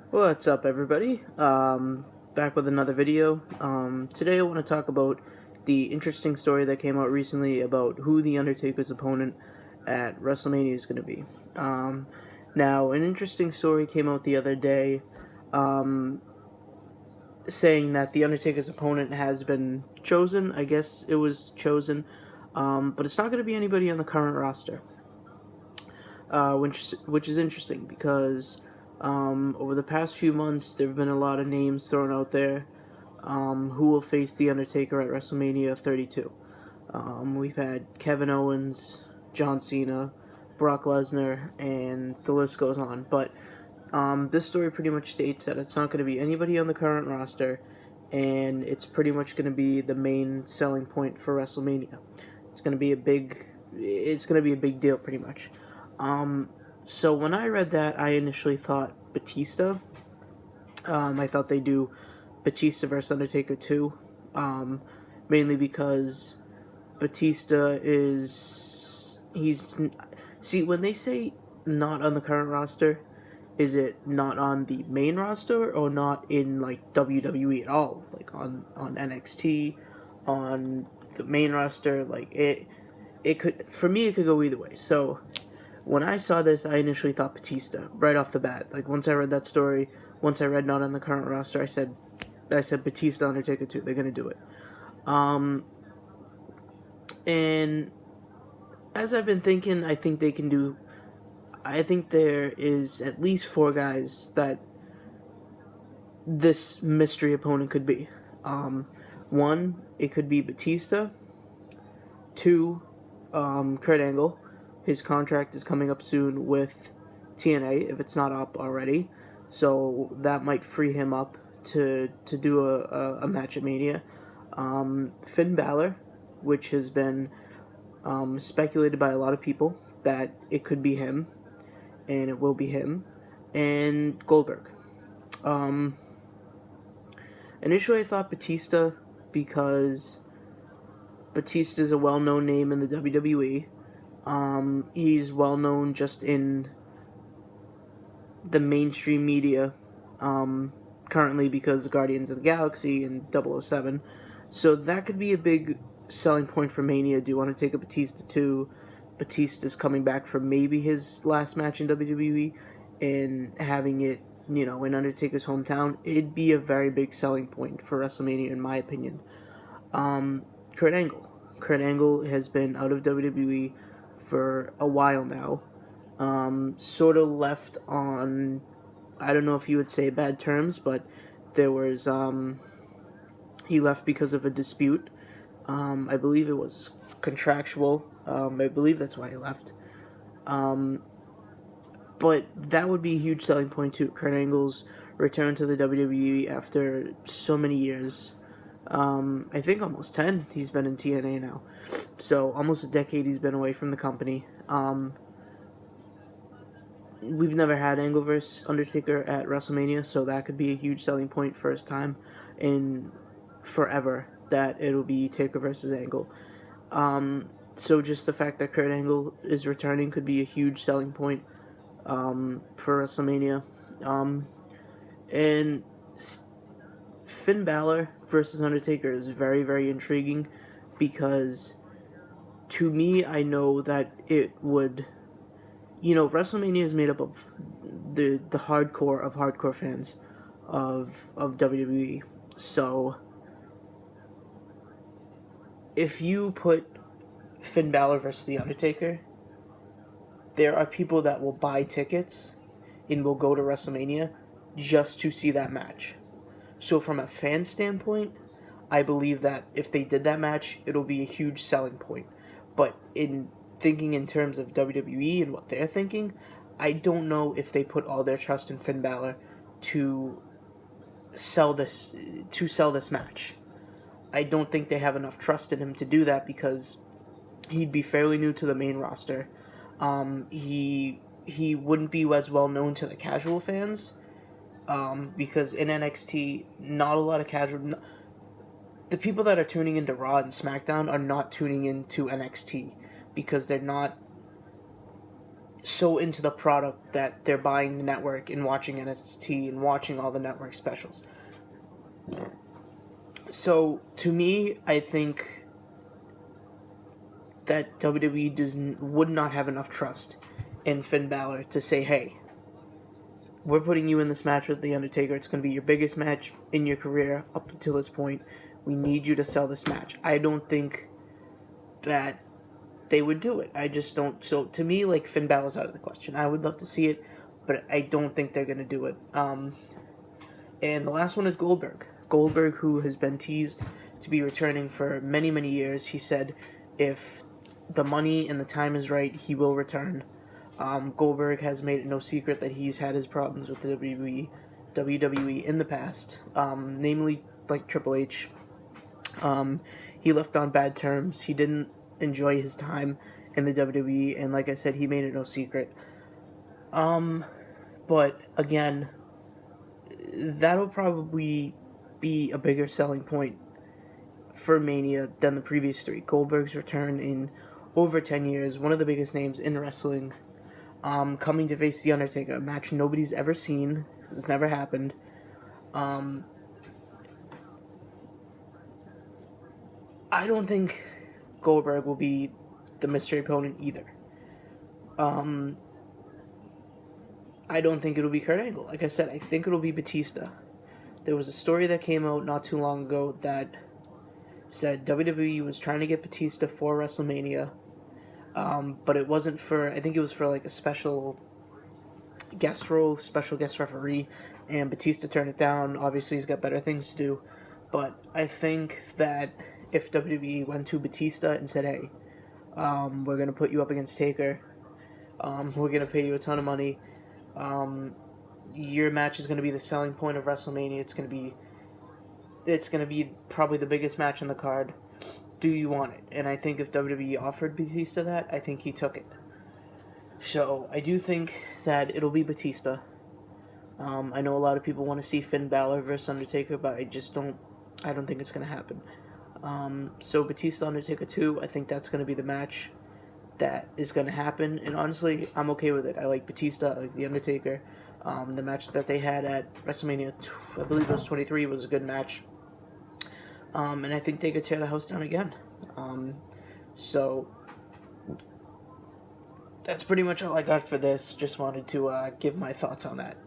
What's up, everybody? Back with another video. Today I want to talk about the interesting story that came out recently about who the Undertaker's opponent at WrestleMania is going to be. Now, an interesting story came out the other day saying that the Undertaker's opponent has been chosen. I guess it was chosen, but it's not going to be anybody on the current roster, which is interesting because over the past few months, there have been a lot of names thrown out there who will face The Undertaker at WrestleMania 32. We've had Kevin Owens, John Cena, Brock Lesnar, and the list goes on. But this story pretty much states that it's not going to be anybody on the current roster, and it's pretty much going to be the main selling point for WrestleMania. It's going to be a big deal, pretty much. So when I read that, I initially thought Batista. I thought they'd do Batista versus Undertaker 2, mainly because Batista see, when they say not on the current roster, is it not on the main roster or not in, like, WWE at all? Like, on NXT, on the main roster, like, it could, for me, it could go either way. So when I saw this, I initially thought Batista right off the bat. Like, once I read that story, once I read not on the current roster, I said Batista, Undertaker 2. They're gonna do it. And as I've been thinking, I think there is at least 4 guys that this mystery opponent could be. 1, it could be Batista. 2, Kurt Angle. His contract is coming up soon with TNA, if it's not up already. So that might free him up to do a match at Mania. Finn Balor, which has been speculated by a lot of people that it could be him, and it will be him. And Goldberg. Initially I thought Batista because Batista is a well-known name in the WWE. He's well known just in the mainstream media currently because of Guardians of the Galaxy and 007. So that could be a big selling point for Mania. Do you want to take a Batista 2? Batista's coming back for maybe his last match in WWE and having it, in Undertaker's hometown. It'd be a very big selling point for WrestleMania, in my opinion. Kurt Angle. Kurt Angle has been out of WWE for a while now. Sort of left on, I don't know if you would say bad terms, but there was, he left because of a dispute. I believe it was contractual. I believe that's why he left. But that would be a huge selling point too. Kurt Angle's return to the WWE after so many years. I think almost 10 he's been in TNA now. So almost a decade he's been away from the company. We've never had Angle vs. Undertaker at WrestleMania, so that could be a huge selling point first time in forever that it'll be Taker versus Angle. So just the fact that Kurt Angle is returning could be a huge selling point for WrestleMania. And Finn Balor versus Undertaker is very, very intriguing because to me, I know that it would, WrestleMania is made up of the hardcore of hardcore fans of WWE. So if you put Finn Balor versus The Undertaker, there are people that will buy tickets and will go to WrestleMania just to see that match. So from a fan standpoint, I believe that if they did that match, it'll be a huge selling point. But in thinking in terms of WWE and what they're thinking, I don't know if they put all their trust in Finn Balor to sell this match. I don't think they have enough trust in him to do that because he'd be fairly new to the main roster. He wouldn't be as well known to the casual fans. Because in NXT, not a lot of casual... The people that are tuning into Raw and SmackDown are not tuning into NXT because they're not so into the product that they're buying the network and watching NXT and watching all the network specials. So to me, I think that WWE would not have enough trust in Finn Balor to say, hey, we're putting you in this match with The Undertaker. It's going to be your biggest match in your career up until this point. We need you to sell this match. I don't think that they would do it. I just don't. So to me, like, Finn Balor's out of the question. I would love to see it, but I don't think they're going to do it. And the last one is Goldberg. Goldberg, who has been teased to be returning for many, many years. He said if the money and the time is right, he will return. Goldberg has made it no secret that he's had his problems with the WWE in the past, namely like Triple H. He left on bad terms. He didn't enjoy his time in the WWE, and like I said, he made it no secret. But again, that'll probably be a bigger selling point for Mania than the previous three. Goldberg's return in over 10 years, one of the biggest names in wrestling, coming to face The Undertaker, a match nobody's ever seen. This has never happened. I don't think Goldberg will be the mystery opponent either. I don't think it'll be Kurt Angle. Like I said, I think it'll be Batista. There was a story that came out not too long ago that said WWE was trying to get Batista for WrestleMania, but it wasn't for, I think it was for like a special guest role, special guest referee, and Batista turned it down. Obviously, he's got better things to do, but I think that if WWE went to Batista and said, hey, we're going to put you up against Taker, we're going to pay you a ton of money, your match is going to be the selling point of WrestleMania, it's going to be probably the biggest match on the card. Do you want it? And I think if WWE offered Batista that, I think he took it. So I do think that it'll be Batista. I know a lot of people want to see Finn Balor versus Undertaker, but I don't think it's going to happen. So Batista Undertaker 2, I think that's going to be the match that is going to happen. And honestly, I'm okay with it. I like Batista, I like The Undertaker. The match that they had at WrestleMania, I believe it was 23, was a good match. And I think they could tear the house down again. So that's pretty much all I got for this. Just wanted to give my thoughts on that.